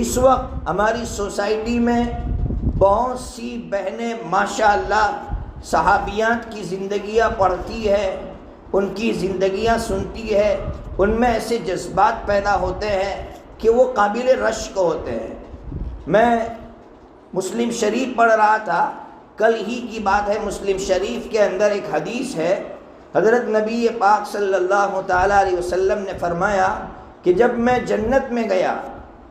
اس وقت ہماری سوسائٹی میں بہت سی بہنیں ماشاءاللہ صحابیات کی زندگیاں پڑھتی ہے، ان کی زندگیاں سنتی ہے، ان میں ایسے جذبات پیدا ہوتے ہیں کہ وہ قابل رشک ہوتے ہیں۔ میں مسلم شریف پڑھ رہا تھا، کل ہی کی بات ہے، مسلم شریف کے اندر ایک حدیث ہے، حضرت نبی پاک صلی اللہ تعالیٰ علیہ وسلم نے فرمایا کہ جب میں جنت میں گیا،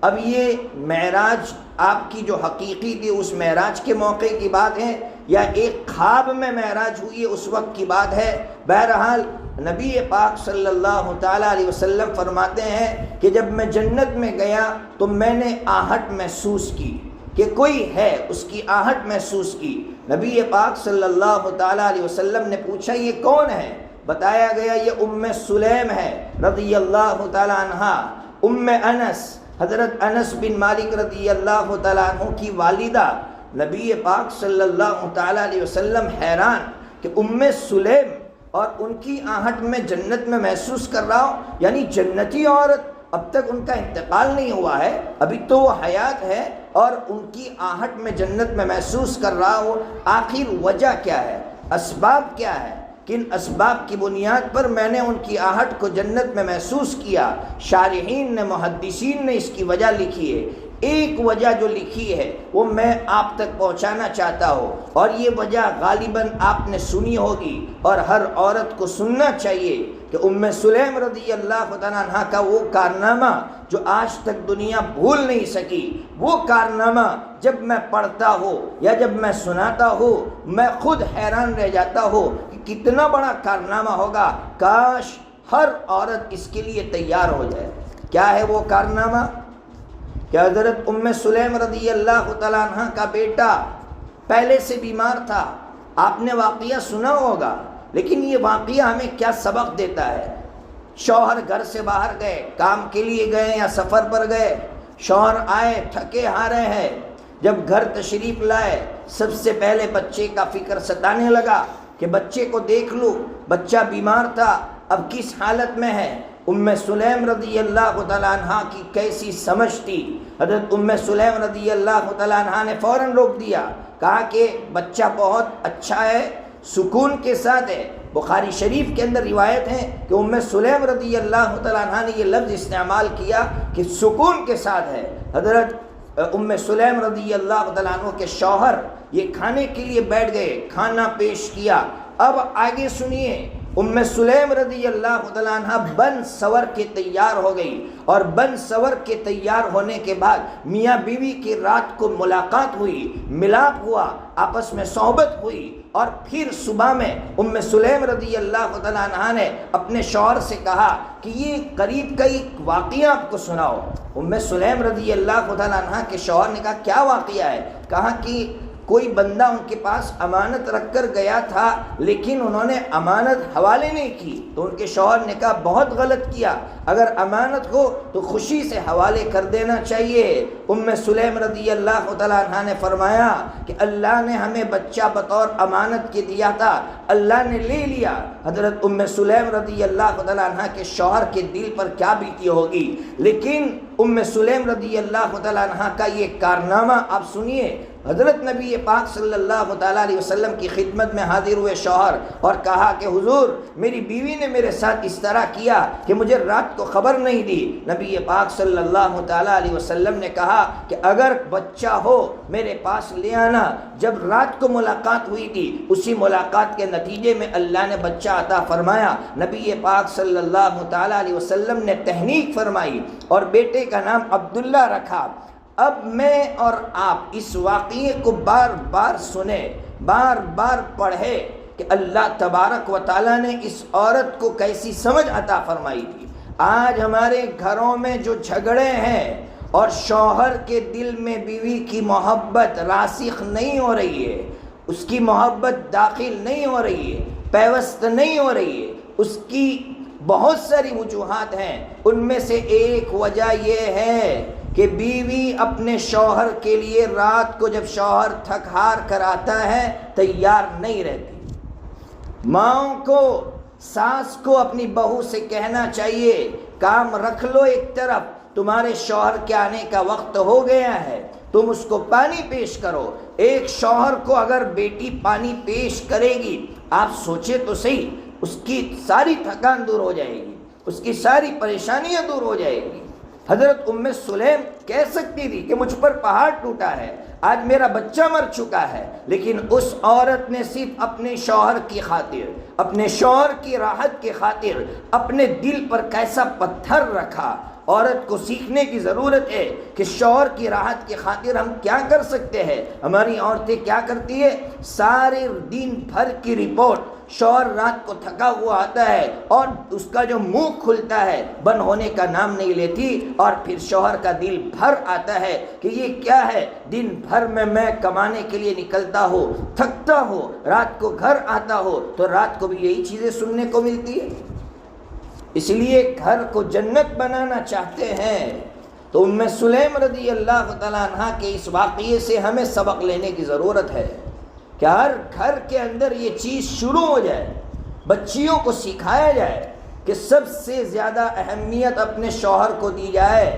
اب یہ معراج آپ کی جو حقیقی تھی اس معراج کے موقع کی بات ہے یا ایک خواب میں معراج ہوئی ہے اس وقت کی بات ہے، بہرحال نبی پاک صلی اللہ تعالیٰ علیہ وسلم فرماتے ہیں کہ جب میں جنت میں گیا تو میں نے آہٹ محسوس کی کہ کوئی ہے، اس کی آہٹ محسوس کی۔ نبی پاک صلی اللہ تعالیٰ علیہ وسلم نے پوچھا یہ کون ہے؟ بتایا گیا یہ ام سلیم ہے رضی اللہ تعالیٰ عنہا، ام انس، حضرت انس بن مالک رضی اللہ تعالیٰ عنہ کی والدہ۔ نبی پاک صلی اللہ تعالیٰ علیہ وسلم حیران کہ ام سلیم اور ان کی آہٹ میں جنت میں محسوس کر رہا ہوں، یعنی جنتی عورت، اب تک ان کا انتقال نہیں ہوا ہے، ابھی تو وہ حیات ہے اور ان کی آہٹ میں جنت میں محسوس کر رہا ہوں۔ آخر وجہ کیا ہے؟ اسباب کیا ہے؟ کن اسباب کی بنیاد پر میں نے ان کی آہٹ کو جنت میں محسوس کیا؟ شارحین نے، محدثین نے اس کی وجہ لکھی ہے۔ ایک وجہ جو لکھی ہے وہ میں آپ تک پہنچانا چاہتا ہوں، اور یہ وجہ غالباً آپ نے سنی ہوگی اور ہر عورت کو سننا چاہیے کہ ام سلیم رضی اللہ تعالیٰ عنہ کا وہ کارنامہ جو آج تک دنیا بھول نہیں سکی، وہ کارنامہ جب میں پڑھتا ہوں یا جب میں سناتا ہوں میں خود حیران رہ جاتا ہوں کہ کتنا بڑا کارنامہ ہوگا، کاش ہر عورت اس کے لیے تیار ہو جائے۔ کیا ہے وہ کارنامہ؟ کہ حضرت ام سلیم رضی اللہ تعالیٰ عنہ کا بیٹا پہلے سے بیمار تھا، آپ نے واقعہ سنا ہوگا، لیکن یہ واقعہ ہمیں کیا سبق دیتا ہے؟ شوہر گھر سے باہر گئے، کام کے لیے گئے یا سفر پر گئے، شوہر آئے تھکے ہارے ہیں، جب گھر تشریف لائے سب سے پہلے بچے کا فکر ستانے لگا کہ بچے کو دیکھ لوں، بچہ بیمار تھا، اب کس حالت میں ہے۔ ام سلیم رضی اللہ تعالیٰ عنہ کی کیسی سمجھ تھی، حضرت ام سلیم رضی اللہ تعالیٰ عنہ نے فوراً روک دیا، کہا کہ بچہ بہت اچھا ہے، سکون کے ساتھ ہے۔ بخاری شریف کے اندر روایت ہے کہ ام سلیم رضی اللہ تعالیٰ عنہ نے یہ لفظ استعمال کیا کہ سکون کے ساتھ ہے۔ حضرت ام سلیم رضی اللہ تعالیٰ عنہ کے شوہر یہ کھانے کے لیے بیٹھ گئے، کھانا پیش کیا۔ اب آگے سنیے، ام سلیم رضی اللہ تعالیٰ عنہ بن سور کے تیار ہو گئی، اور بن سور کے تیار ہونے کے بعد میاں بیوی کی رات کو ملاقات ہوئی، ملاپ ہوا، آپس میں صحبت ہوئی، اور پھر صبح میں ام سلیم رضی اللہ تعالیٰ عنہ نے اپنے شوہر سے کہا کہ یہ قریب کا ایک واقعہ آپ کو سناؤ۔ ام سلیم رضی اللہ تعالیٰ عنہ کے شوہر نے کہا کیا واقعہ ہے؟ کہا کہ کوئی بندہ ان کے پاس امانت رکھ کر گیا تھا لیکن انہوں نے امانت حوالے نہیں کی، تو ان کے شوہر نے کہا بہت غلط کیا، اگر امانت ہو تو خوشی سے حوالے کر دینا چاہیے۔ ام سلیم رضی اللہ تعالیٰ عنہ نے فرمایا کہ اللہ نے ہمیں بچہ بطور امانت کے دیا تھا، اللہ نے لے لیا۔ حضرت ام سلیم رضی اللہ تعالیٰ عنہ کے شوہر کے دل پر کیا بیتی ہوگی، لیکن ام سلیم رضی اللہ تعالیٰ عنہ کا یہ کارنامہ آپ سنیے۔ حضرت نبی پاک صلی اللہ تعالیٰ علیہ وسلم کی خدمت میں حاضر ہوئے شوہر اور کہا کہ حضور میری بیوی نے میرے ساتھ اس طرح کیا کہ مجھے رات کو خبر نہیں دی۔ نبی پاک صلی اللہ تعالیٰ علیہ وسلم نے کہا کہ اگر بچہ ہو میرے پاس لے آنا۔ جب رات کو ملاقات ہوئی تھی اسی ملاقات کے نتیجے میں اللہ نے بچہ عطا فرمایا۔ نبی پاک صلی اللہ تعالیٰ علیہ وسلم نے تہنیک فرمائی اور بیٹے کا نام عبداللہ رکھا۔ اب میں اور آپ اس واقعے کو بار بار سنیں، بار بار پڑھے کہ اللہ تبارک و تعالیٰ نے اس عورت کو کیسی سمجھ عطا فرمائی تھی۔ آج ہمارے گھروں میں جو جھگڑے ہیں اور شوہر کے دل میں بیوی کی محبت راسخ نہیں ہو رہی ہے، اس کی محبت داخل نہیں ہو رہی ہے، پیوست نہیں ہو رہی ہے، اس کی بہت ساری وجوہات ہیں۔ ان میں سے ایک وجہ یہ ہے کہ بیوی اپنے شوہر کے لیے رات کو جب شوہر تھک ہار کر آتا ہے تیار نہیں رہتی۔ ماں کو، ساس کو اپنی بہو سے کہنا چاہیے کام رکھ لو ایک طرف، تمہارے شوہر کے آنے کا وقت ہو گیا ہے، تم اس کو پانی پیش کرو۔ ایک شوہر کو اگر بیٹی پانی پیش کرے گی، آپ سوچے تو صحیح، اس کی ساری تھکان دور ہو جائے گی، اس کی ساری پریشانیاں دور ہو جائے گی۔ حضرت ام سلیم کہہ سکتی تھی کہ مجھ پر پہاڑ ٹوٹا ہے، آج میرا بچہ مر چکا ہے، لیکن اس عورت نے صرف اپنے شوہر کی خاطر، اپنے شوہر کی راحت کی خاطر اپنے دل پر کیسا پتھر رکھا۔ عورت کو سیکھنے کی ضرورت ہے کہ شوہر کی راحت کی خاطر ہم کیا کر سکتے ہیں۔ ہماری عورتیں کیا کرتی ہے، سارے دن بھر کی رپورٹ، شوہر رات کو تھکا ہوا آتا ہے اور اس کا جو منہ کھلتا ہے بند ہونے کا نام نہیں لیتی، اور پھر شوہر کا دل بھر آتا ہے کہ یہ کیا ہے، دن بھر میں کمانے کے لیے نکلتا ہوں، تھکتا ہوں، رات کو گھر آتا ہوں تو رات کو بھی یہی چیزیں سننے کو ملتی ہے۔ اس لیے گھر کو جنت بنانا چاہتے ہیں تو ام سلیم رضی اللہ تعالیٰ عنہ کے اس واقعے سے ہمیں سبق لینے کی ضرورت ہے کہ ہر گھر کے اندر یہ چیز شروع ہو جائے، بچیوں کو سکھایا جائے کہ سب سے زیادہ اہمیت اپنے شوہر کو دی جائے۔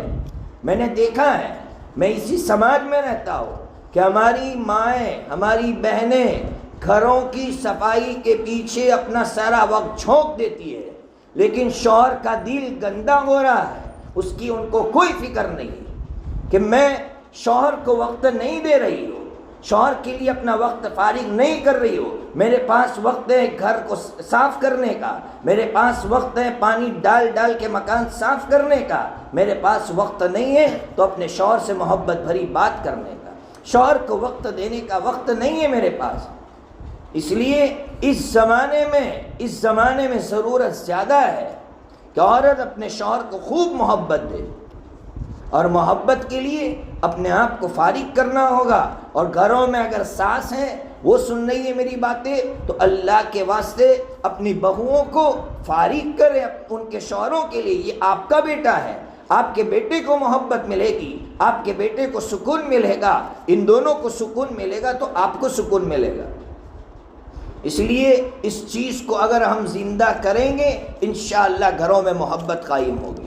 میں نے دیکھا ہے، میں اسی سماج میں رہتا ہوں کہ ہماری مائیں، ہماری بہنیں گھروں کی صفائی کے پیچھے اپنا سارا وقت جھونک دیتی ہے، لیکن شوہر کا دل گندا ہو رہا ہے، اس کی ان کو کوئی فکر نہیں کہ میں شوہر کو وقت نہیں دے رہی ہوں، شوہر کے لیے اپنا وقت فارغ نہیں کر رہی ہو، میرے پاس وقت ہے گھر کو صاف کرنے کا، میرے پاس وقت ہے پانی ڈال کے مکان صاف کرنے کا، میرے پاس وقت نہیں ہے تو اپنے شوہر سے محبت بھری بات کرنے کا، شوہر کو وقت دینے کا وقت نہیں ہے میرے پاس۔ اس لیے اس زمانے میں ضرورت زیادہ ہے کہ عورت اپنے شوہر کو خوب محبت دے، اور محبت کے لیے اپنے آپ کو فارغ کرنا ہوگا۔ اور گھروں میں اگر ساس ہیں وہ سن رہی ہے میری باتیں تو اللہ کے واسطے اپنی بہوؤں کو فارغ کرے ان کے شوہروں کے لیے، یہ آپ کا بیٹا ہے، آپ کے بیٹے کو محبت ملے گی، آپ کے بیٹے کو سکون ملے گا، ان دونوں کو سکون ملے گا تو آپ کو سکون ملے گا۔ اس لیے اس چیز کو اگر ہم زندہ کریں گے انشاءاللہ گھروں میں محبت قائم ہوگی۔